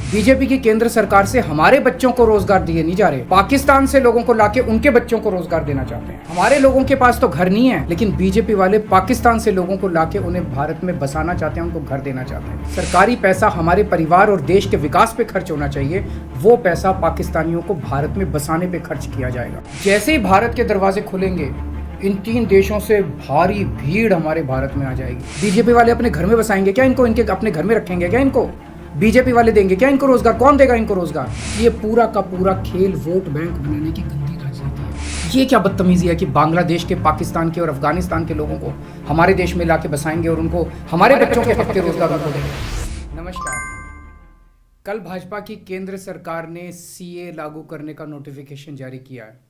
BJP की केंद्र सरकार से हमारे बच्चों को रोजगार दिए नहीं जा रहे। पाकिस्तान से लोगों को लाके उनके बच्चों को रोजगार देना चाहते हैं। हमारे लोगों के पास तो घर नहीं है, लेकिन बीजेपी वाले पाकिस्तान से लोगों को लाके उन्हें भारत में बसाना चाहते हैं, उनको घर देना चाहते हैं। सरकारी पैसा हमारे परिवार और देश के विकास पे खर्च होना चाहिए, वो पैसा पाकिस्तानियों को भारत में बसाने पे खर्च किया जाएगा। जैसे ही भारत के दरवाजे खुलेंगे, इन 3 देशों से भारी भीड़ हमारे भारत में आ जाएगी। बीजेपी वाले अपने घर में बसाएंगे क्या इनको? इनके अपने घर में रखेंगे क्या इनको? बीजेपी वाले देंगे क्या इनको रोजगार? कौन देगा इनको रोजगार? ये पूरा का पूरा खेल वोट बैंक बनाने की गंदी राजनीति है। ये क्या बदतमीजी है कि बांग्लादेश के, पाकिस्तान के और अफगानिस्तान के लोगों को हमारे देश में लाके बसाएंगे और उनको हमारे बच्चों के हक के रोजगार उनको देंगे। नमस्कार। कल भाजपा की केंद्र सरकार ने सीए लागू करने का नोटिफिकेशन जारी किया है।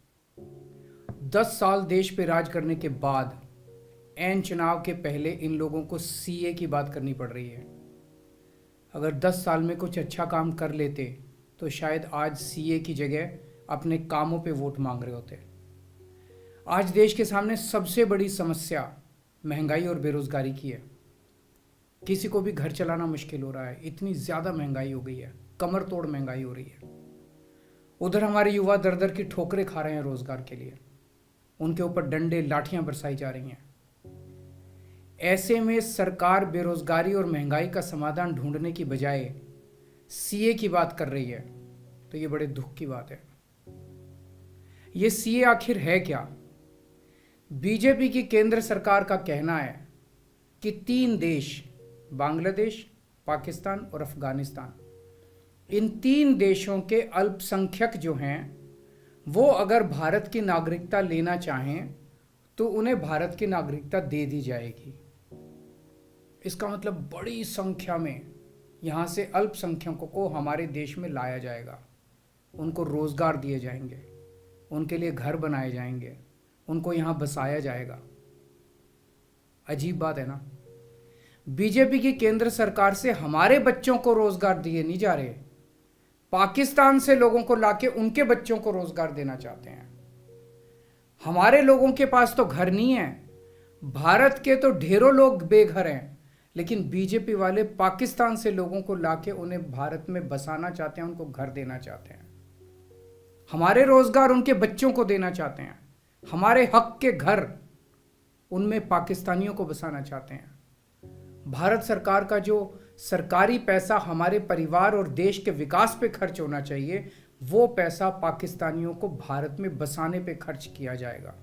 10 साल देश पे राज करने के बाद ऐन चुनाव के पहले इन लोगों को सीए की बात करनी पड़ रही है। अगर 10 साल में कुछ अच्छा काम कर लेते तो शायद आज सीए की जगह अपने कामों पे वोट मांग रहे होते। आज देश के सामने सबसे बड़ी समस्या महंगाई और बेरोजगारी की है। किसी को भी घर चलाना मुश्किल हो रहा है, इतनी ज़्यादा महंगाई हो गई है, कमर तोड़ महंगाई हो रही है। उधर हमारे युवा दर दर की ठोकरें खा रहे हैं रोजगार के लिए, उनके ऊपर डंडे लाठियां बरसाई जा रही हैं। ऐसे में सरकार बेरोजगारी और महंगाई का समाधान ढूंढने की बजाय सीए की बात कर रही है, तो ये बड़े दुख की बात है। ये सीए आखिर है क्या? बीजेपी की केंद्र सरकार का कहना है कि 3 देश, बांग्लादेश, पाकिस्तान और अफगानिस्तान, इन 3 देशों के अल्पसंख्यक जो हैं वो अगर भारत की नागरिकता लेना चाहें तो उन्हें भारत की नागरिकता दे दी जाएगी। इसका मतलब बड़ी संख्या में यहाँ से अल्पसंख्यकों को हमारे देश में लाया जाएगा, उनको रोजगार दिए जाएंगे, उनके लिए घर बनाए जाएंगे, उनको यहाँ बसाया जाएगा। अजीब बात है ना। बीजेपी की केंद्र सरकार से हमारे बच्चों को रोजगार दिए नहीं जा रहे, पाकिस्तान से लोगों को लाके उनके बच्चों को रोजगार देना चाहते हैं। हमारे लोगों के पास तो घर नहीं है, भारत के तो ढेरों लोग बेघर हैं, लेकिन बीजेपी वाले पाकिस्तान से लोगों को लाके उन्हें भारत में बसाना चाहते हैं, उनको घर देना चाहते हैं। हमारे रोजगार उनके बच्चों को देना चाहते हैं, हमारे हक के घर उनमें पाकिस्तानियों को बसाना चाहते हैं। भारत सरकार का जो सरकारी पैसा हमारे परिवार और देश के विकास पे खर्च होना चाहिए, वो पैसा पाकिस्तानियों को भारत में बसाने पे खर्च किया जाएगा।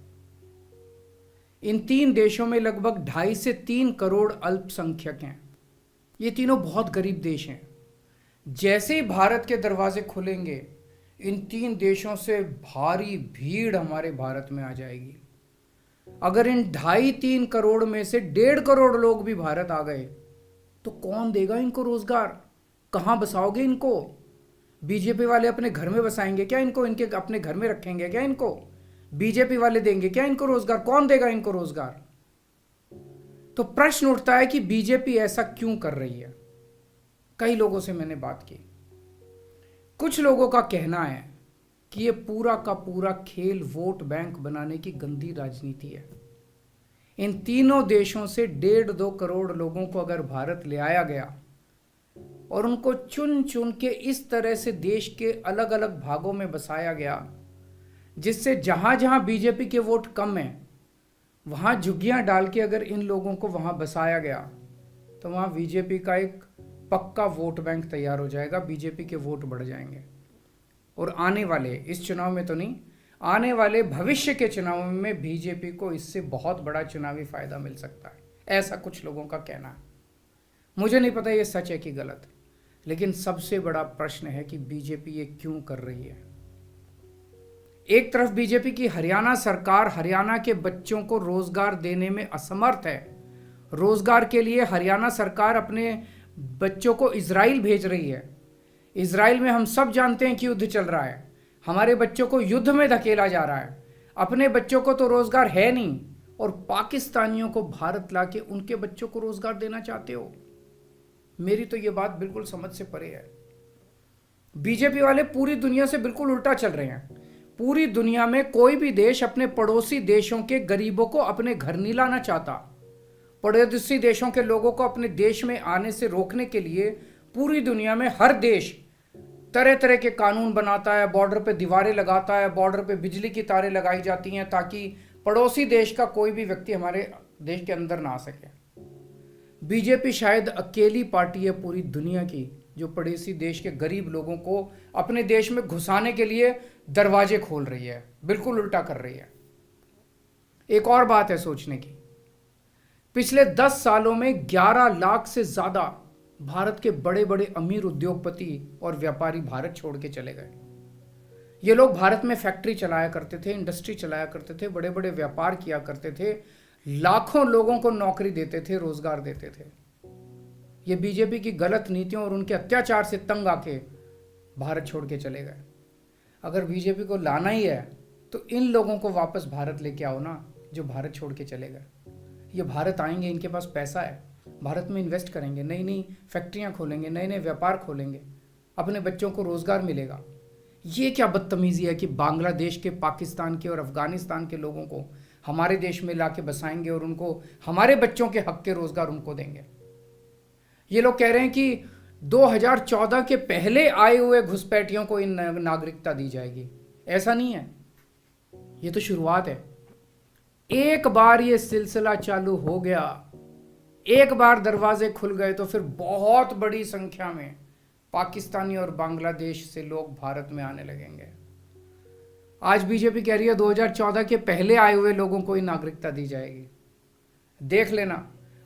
इन 3 देशों में लगभग 2.5 से 3 करोड़ अल्पसंख्यक हैं। ये तीनों बहुत गरीब देश हैं। जैसे ही भारत के दरवाजे खुलेंगे, इन 3 देशों से भारी भीड़ हमारे भारत में आ जाएगी। अगर इन 2.5-3 करोड़ में से 1.5 करोड़ लोग भी भारत आ गए तो कौन देगा इनको रोजगार? कहां बसाओगे इनको? बीजेपी वाले अपने घर में बसाएंगे क्या इनको? इनके अपने घर में रखेंगे क्या इनको? बीजेपी वाले देंगे क्या इनको रोजगार? कौन देगा इनको रोजगार? तो प्रश्न उठता है कि बीजेपी ऐसा क्यों कर रही है। कई लोगों से मैंने बात की, कुछ लोगों का कहना है कि ये पूरा का पूरा खेल वोट बैंक बनाने की गंदी राजनीति है। इन तीनों देशों से 1.5-2 करोड़ लोगों को अगर भारत ले आया गया और उनको चुन चुन के इस तरह से देश के अलग अलग भागों में बसाया गया, जिससे जहां जहां बीजेपी के वोट कम हैं वहां झुग्गियां डाल के अगर इन लोगों को वहां बसाया गया तो वहां बीजेपी का एक पक्का वोट बैंक तैयार हो जाएगा, बीजेपी के वोट बढ़ जाएंगे। और आने वाले इस चुनाव में तो नहीं, आने वाले भविष्य के चुनाव में बीजेपी को इससे बहुत बड़ा चुनावी फायदा मिल सकता है, ऐसा कुछ लोगों का कहना है। मुझे नहीं पता ये सच है कि गलत, लेकिन सबसे बड़ा प्रश्न है कि बीजेपी ये क्यों कर रही है। एक तरफ बीजेपी की हरियाणा सरकार हरियाणा के बच्चों को रोजगार देने में असमर्थ है। रोजगार के लिए हरियाणा सरकार अपने बच्चों को इजराइल भेज रही है। इजराइल में हम सब जानते हैं कि युद्ध चल रहा है, हमारे बच्चों को युद्ध में धकेला जा रहा है। अपने बच्चों को तो रोजगार है नहीं और पाकिस्तानियों को भारत लाके उनके बच्चों को रोजगार देना चाहते हो। मेरी तो ये बात बिल्कुल समझ से परे है। बीजेपी वाले पूरी दुनिया से बिल्कुल उल्टा चल रहे हैं। पूरी दुनिया में कोई भी देश अपने पड़ोसी देशों के गरीबों को अपने घर नहीं लाना चाहता। पड़ोसी देशों के लोगों को अपने देश में आने से रोकने के लिए पूरी दुनिया में हर देश तरह तरह के कानून बनाता है, बॉर्डर पे दीवारें लगाता है, बॉर्डर पे बिजली की तारें लगाई जाती हैं ताकि पड़ोसी देश का कोई भी व्यक्ति हमारे देश के अंदर ना आ सके। बीजेपी शायद अकेली पार्टी है पूरी दुनिया की जो पड़ोसी देश के गरीब लोगों को अपने देश में घुसाने के लिए दरवाजे खोल रही है, बिल्कुल उल्टा कर रही है। एक और बात है सोचने की, पिछले 10 सालों में 11 लाख से ज्यादा भारत के बड़े बड़े अमीर उद्योगपति और व्यापारी भारत छोड़ के चले गए। ये लोग भारत में फैक्ट्री चलाया करते थे, इंडस्ट्री चलाया करते थे, बड़े बड़े व्यापार किया करते थे, लाखों लोगों को नौकरी देते थे, रोजगार देते थे। ये बीजेपी की गलत नीतियों और उनके अत्याचार से तंग आके भारत छोड़ के चले गए। अगर बीजेपी को लाना ही है तो इन लोगों को वापस भारत लेके आओ ना, जो भारत छोड़ के चले गए। ये भारत आएंगे, इनके पास पैसा है, भारत में इन्वेस्ट करेंगे, नई नई फैक्ट्रियां खोलेंगे, नए नए व्यापार खोलेंगे, अपने बच्चों को रोजगार मिलेगा। ये क्या बदतमीजी है कि बांग्लादेश के, पाकिस्तान के और अफगानिस्तान के लोगों को हमारे देश में लाके बसाएंगे और उनको हमारे बच्चों के हक के रोजगार उनको देंगे। ये लोग कह रहे हैं कि 2014 के पहले आए हुए घुसपैठियों को इन नागरिकता दी जाएगी। ऐसा नहीं है, ये तो शुरुआत है। एक बार ये सिलसिला चालू हो गया, एक बार दरवाजे खुल गए तो फिर बहुत बड़ी संख्या में पाकिस्तानी और बांग्लादेश से लोग भारत में आने लगेंगे। आज बीजेपी कह रही है 2014 के पहले आए हुए लोगों को ही नागरिकता दी जाएगी। देख लेना,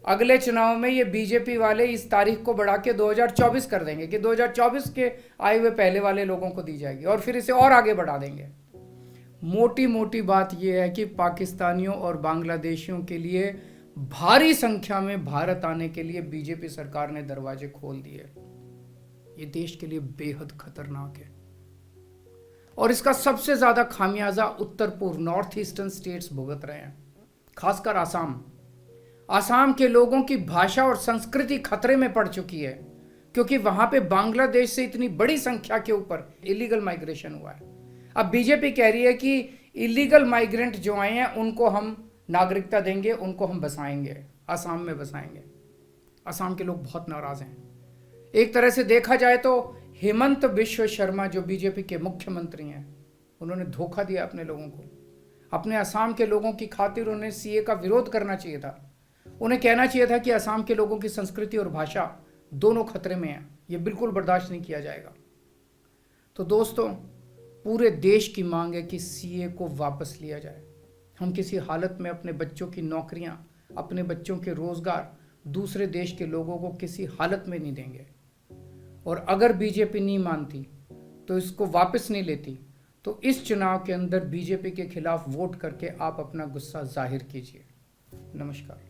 अगले चुनाव में ये बीजेपी वाले इस तारीख को बढ़ा के 2024 कर देंगे कि 2024 के आए हुए पहले वाले लोगों को दी जाएगी और फिर इसे और आगे बढ़ा देंगे। मोटी मोटी बात यह है कि पाकिस्तानियों और बांग्लादेशियों के लिए भारी संख्या में भारत आने के लिए बीजेपी सरकार ने दरवाजे खोल दिए। ये देश के लिए बेहद खतरनाक है और इसका सबसे ज्यादा खामियाजा उत्तर पूर्व, नॉर्थ ईस्टर्न स्टेट्स भुगत रहे हैं, खासकर आसाम। आसाम के लोगों की भाषा और संस्कृति खतरे में पड़ चुकी है क्योंकि वहां पे बांग्लादेश से इतनी बड़ी संख्या के ऊपर इलीगल माइग्रेशन हुआ है। अब बीजेपी कह रही है कि इलीगल माइग्रेंट जो आए हैं उनको हम नागरिकता देंगे, उनको हम बसाएंगे, आसाम में बसाएंगे। आसाम के लोग बहुत नाराज हैं। एक तरह से देखा जाए तो हेमंत बिश्व शर्मा जो बीजेपी के मुख्यमंत्री हैं, उन्होंने धोखा दिया अपने लोगों को। अपने असम के लोगों की खातिर उन्हें सीए का विरोध करना चाहिए था। उन्हें कहना चाहिए था कि असम के लोगों की संस्कृति और भाषा दोनों खतरे में है, ये बिल्कुल बर्दाश्त नहीं किया जाएगा। तो दोस्तों, पूरे देश की मांग है कि सीए को वापस लिया जाए। हम किसी हालत में अपने बच्चों की नौकरियां, अपने बच्चों के रोजगार दूसरे देश के लोगों को किसी हालत में नहीं देंगे। और अगर बीजेपी नहीं मानती तो इसको वापस नहीं लेती तो इस चुनाव के अंदर बीजेपी के खिलाफ वोट करके आप अपना गुस्सा जाहिर कीजिए। नमस्कार।